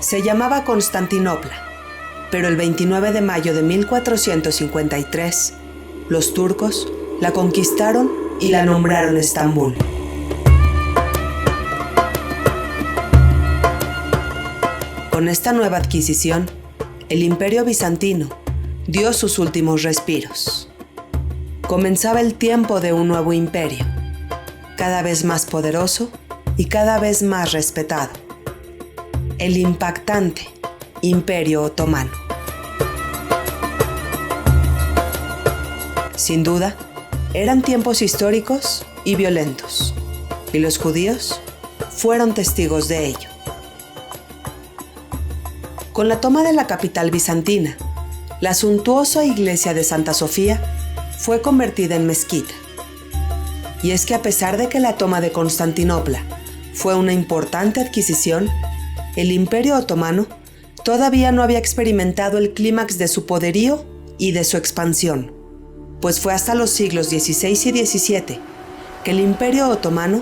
Se llamaba Constantinopla, pero el 29 de mayo de 1453, los turcos la conquistaron y la nombraron Estambul. Con esta nueva adquisición, el Imperio Bizantino dio sus últimos respiros. Comenzaba el tiempo de un nuevo imperio, cada vez más poderoso y cada vez más respetado. El impactante Imperio Otomano. Sin duda, eran tiempos históricos y violentos, y los judíos fueron testigos de ello. Con la toma de la capital bizantina, la suntuosa iglesia de Santa Sofía fue convertida en mezquita. Y es que a pesar de que la toma de Constantinopla fue una importante adquisición, el Imperio Otomano todavía no había experimentado el clímax de su poderío y de su expansión, pues fue hasta los siglos XVI y XVII que el Imperio Otomano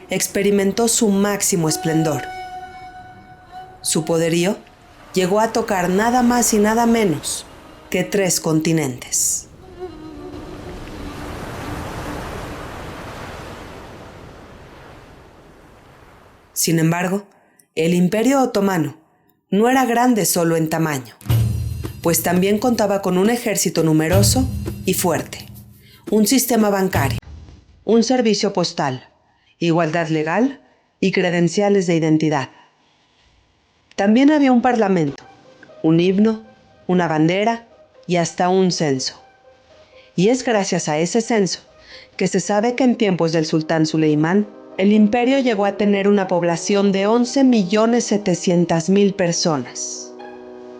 experimentó su máximo esplendor. Su poderío llegó a tocar nada más y nada menos que 3 continentes. Sin embargo, el Imperio Otomano no era grande solo en tamaño, pues también contaba con un ejército numeroso y fuerte, un sistema bancario, un servicio postal, igualdad legal y credenciales de identidad. También había un parlamento, un himno, una bandera y hasta un censo. Y es gracias a ese censo que se sabe que en tiempos del sultán Suleimán, el imperio llegó a tener una población de 11.700.000 personas.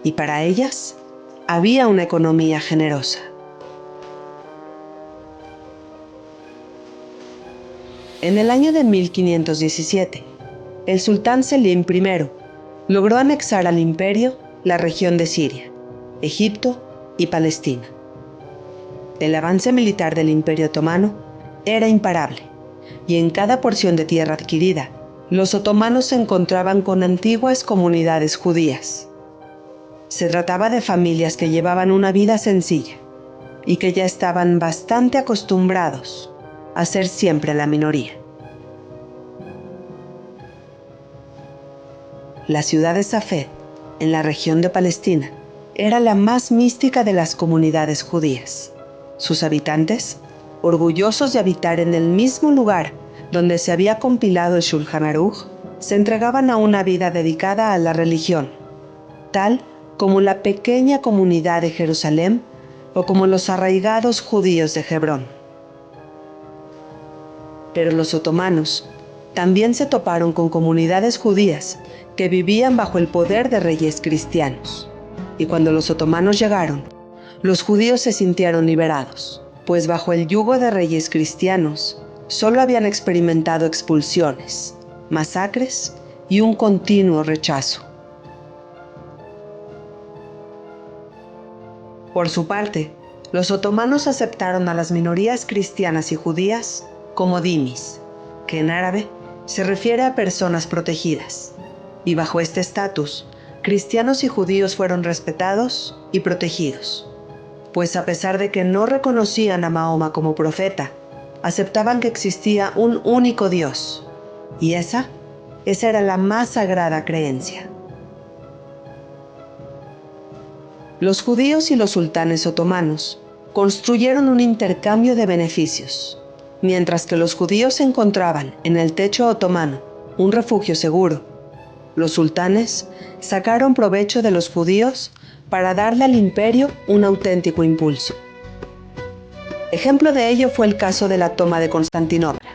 Y para ellas, había una economía generosa. En el año de 1517, el sultán Selim I logró anexar al imperio la región de Siria, Egipto y Palestina. El avance militar del Imperio Otomano era imparable, y en cada porción de tierra adquirida, los otomanos se encontraban con antiguas comunidades judías. Se trataba de familias que llevaban una vida sencilla y que ya estaban bastante acostumbrados a ser siempre la minoría. La ciudad de Safed, en la región de Palestina, era la más mística de las comunidades judías. Sus habitantes, orgullosos de habitar en el mismo lugar donde se había compilado el Shulchan Aruch, se entregaban a una vida dedicada a la religión, tal como la pequeña comunidad de Jerusalén o como los arraigados judíos de Hebrón. Pero los otomanos también se toparon con comunidades judías que vivían bajo el poder de reyes cristianos. Y cuando los otomanos llegaron, los judíos se sintieron liberados, pues bajo el yugo de reyes cristianos solo habían experimentado expulsiones, masacres y un continuo rechazo. Por su parte, los otomanos aceptaron a las minorías cristianas y judías como dhimis, que en árabe se refiere a personas protegidas, y bajo este estatus, cristianos y judíos fueron respetados y protegidos, pues a pesar de que no reconocían a Mahoma como profeta, aceptaban que existía un único Dios, y esa era la más sagrada creencia. Los judíos y los sultanes otomanos construyeron un intercambio de beneficios. Mientras que los judíos encontraban en el techo otomano un refugio seguro, los sultanes sacaron provecho de los judíos para darle al imperio un auténtico impulso. Ejemplo de ello fue el caso de la toma de Constantinopla,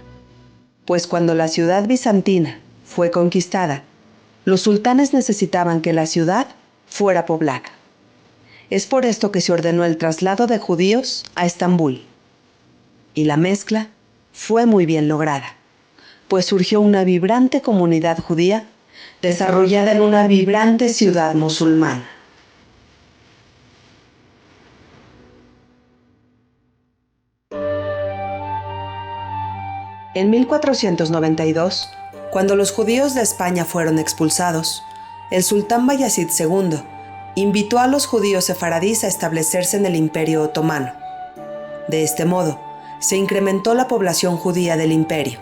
pues cuando la ciudad bizantina fue conquistada, los sultanes necesitaban que la ciudad fuera poblada. Es por esto que se ordenó el traslado de judíos a Estambul. Y la mezcla fue muy bien lograda, pues surgió una vibrante comunidad judía desarrollada en una vibrante ciudad musulmana. En 1492, cuando los judíos de España fueron expulsados, el sultán Bayezid II invitó a los judíos sefaradíes a establecerse en el Imperio Otomano. De este modo, se incrementó la población judía del imperio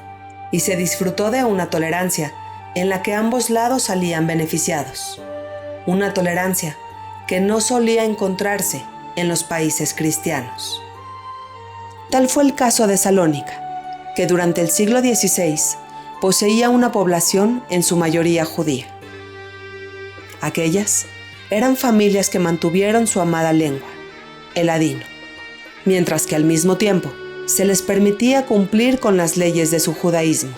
y se disfrutó de una tolerancia en la que ambos lados salían beneficiados. Una tolerancia que no solía encontrarse en los países cristianos. Tal fue el caso de Salónica, que durante el siglo XVI poseía una población en su mayoría judía. Aquellas eran familias que mantuvieron su amada lengua, el ladino, mientras que al mismo tiempo se les permitía cumplir con las leyes de su judaísmo,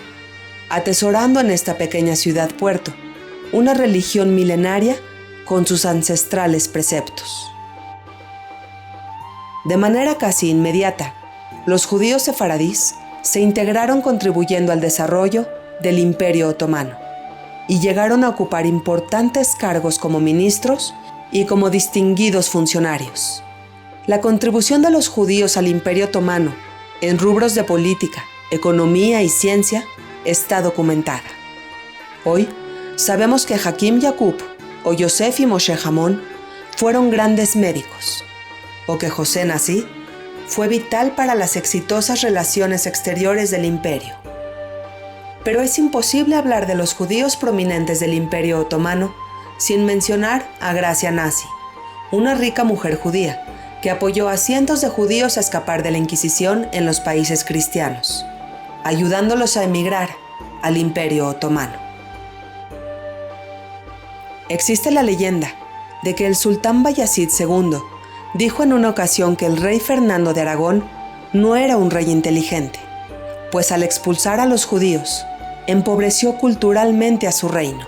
atesorando en esta pequeña ciudad-puerto una religión milenaria con sus ancestrales preceptos. De manera casi inmediata, los judíos sefaradíes se integraron contribuyendo al desarrollo del Imperio Otomano y llegaron a ocupar importantes cargos como ministros y como distinguidos funcionarios. La contribución de los judíos al Imperio Otomano en rubros de política, economía y ciencia está documentada. Hoy sabemos que Hakim Yacoub o Yosef y Moshe Hamon fueron grandes médicos, o que José Nassi fue vital para las exitosas relaciones exteriores del imperio. Pero es imposible hablar de los judíos prominentes del Imperio Otomano sin mencionar a Gracia Nassi, una rica mujer judía que apoyó a cientos de judíos a escapar de la Inquisición en los países cristianos, ayudándolos a emigrar al Imperio Otomano. Existe la leyenda de que el sultán Bayezid II dijo en una ocasión que el rey Fernando de Aragón no era un rey inteligente, pues al expulsar a los judíos, empobreció culturalmente a su reino.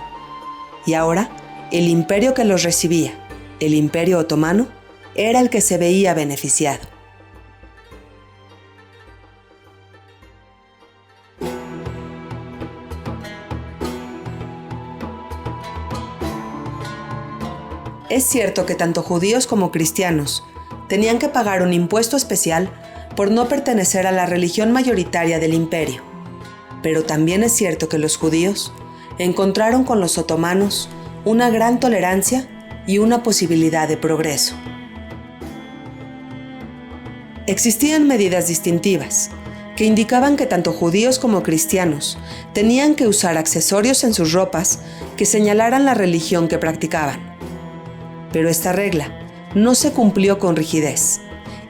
Y ahora, el imperio que los recibía, el Imperio Otomano, era el que se veía beneficiado. Es cierto que tanto judíos como cristianos tenían que pagar un impuesto especial por no pertenecer a la religión mayoritaria del imperio, pero también es cierto que los judíos encontraron con los otomanos una gran tolerancia y una posibilidad de progreso. Existían medidas distintivas que indicaban que tanto judíos como cristianos tenían que usar accesorios en sus ropas que señalaran la religión que practicaban. Pero esta regla no se cumplió con rigidez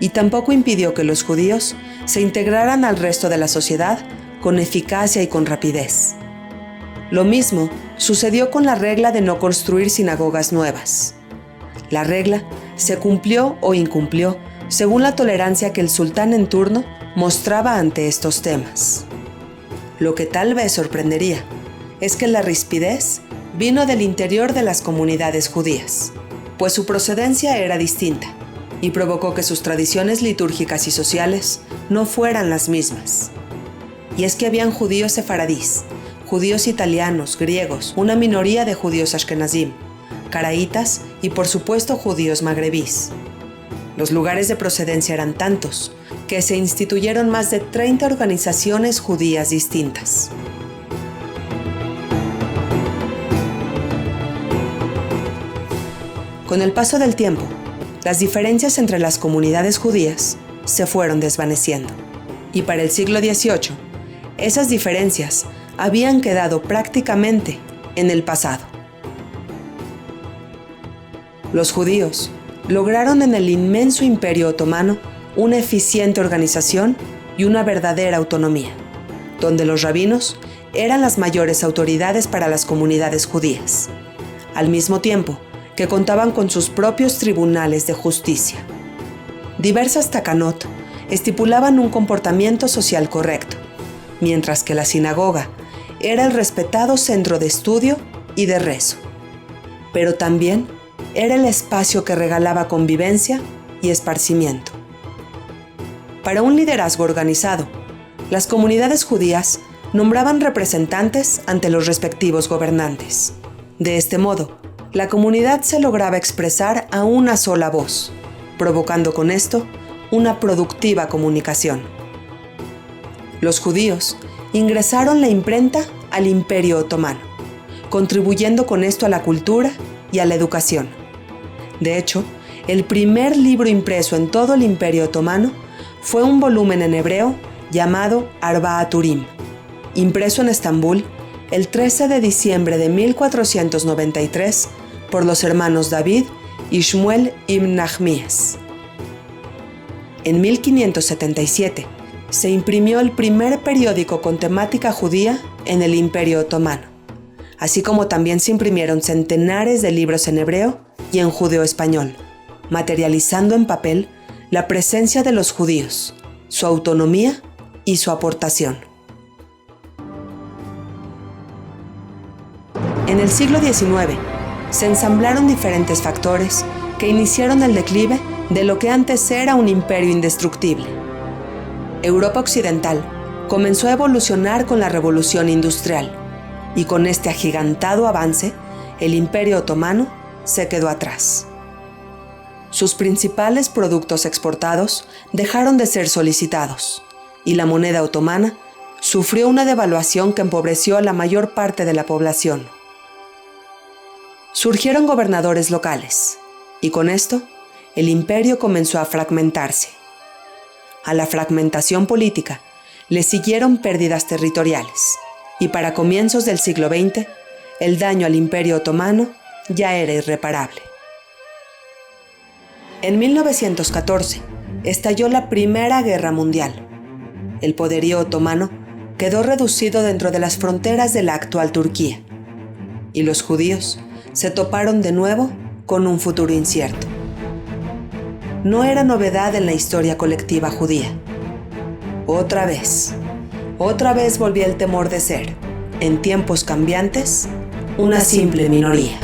y tampoco impidió que los judíos se integraran al resto de la sociedad con eficacia y con rapidez. Lo mismo sucedió con la regla de no construir sinagogas nuevas. La regla se cumplió o incumplió según la tolerancia que el sultán en turno mostraba ante estos temas. Lo que tal vez sorprendería es que la rispidez vino del interior de las comunidades judías, pues su procedencia era distinta y provocó que sus tradiciones litúrgicas y sociales no fueran las mismas. Y es que habían judíos sefaradíes, judíos italianos, griegos, una minoría de judíos ashkenazim, caraítas y por supuesto judíos magrebíes. Los lugares de procedencia eran tantos que se instituyeron más de 30 organizaciones judías distintas. Con el paso del tiempo, las diferencias entre las comunidades judías se fueron desvaneciendo, y para el siglo XVIII, esas diferencias habían quedado prácticamente en el pasado. Los judíos lograron en el inmenso Imperio Otomano una eficiente organización y una verdadera autonomía, donde los rabinos eran las mayores autoridades para las comunidades judías, al mismo tiempo que contaban con sus propios tribunales de justicia. Diversas takanot estipulaban un comportamiento social correcto, mientras que la sinagoga era el respetado centro de estudio y de rezo, pero también era el espacio que regalaba convivencia y esparcimiento. Para un liderazgo organizado, las comunidades judías nombraban representantes ante los respectivos gobernantes. De este modo, la comunidad se lograba expresar a una sola voz, provocando con esto una productiva comunicación. Los judíos ingresaron la imprenta al Imperio Otomano, contribuyendo con esto a la cultura y a la educación. De hecho, el primer libro impreso en todo el Imperio Otomano fue un volumen en hebreo llamado Arba'a Turim, impreso en Estambul el 13 de diciembre de 1493 por los hermanos David y Shmuel ibn Nachmías. En 1577 se imprimió el primer periódico con temática judía en el Imperio Otomano, así como también se imprimieron centenares de libros en hebreo y en judeo-español, materializando en papel la presencia de los judíos, su autonomía y su aportación. En el siglo XIX se ensamblaron diferentes factores que iniciaron el declive de lo que antes era un imperio indestructible. Europa occidental comenzó a evolucionar con la Revolución Industrial, y con este agigantado avance, el Imperio Otomano se quedó atrás. Sus principales productos exportados dejaron de ser solicitados, y la moneda otomana sufrió una devaluación que empobreció a la mayor parte de la población. Surgieron gobernadores locales, y con esto, el imperio comenzó a fragmentarse. A la fragmentación política le siguieron pérdidas territoriales, y para comienzos del siglo XX, el daño al Imperio Otomano ya era irreparable. En 1914 estalló la Primera Guerra Mundial. El poderío otomano quedó reducido dentro de las fronteras de la actual Turquía, y los judíos se toparon de nuevo con un futuro incierto. No era novedad en la historia colectiva judía. Otra vez volvía el temor de ser, en tiempos cambiantes, una simple minoría.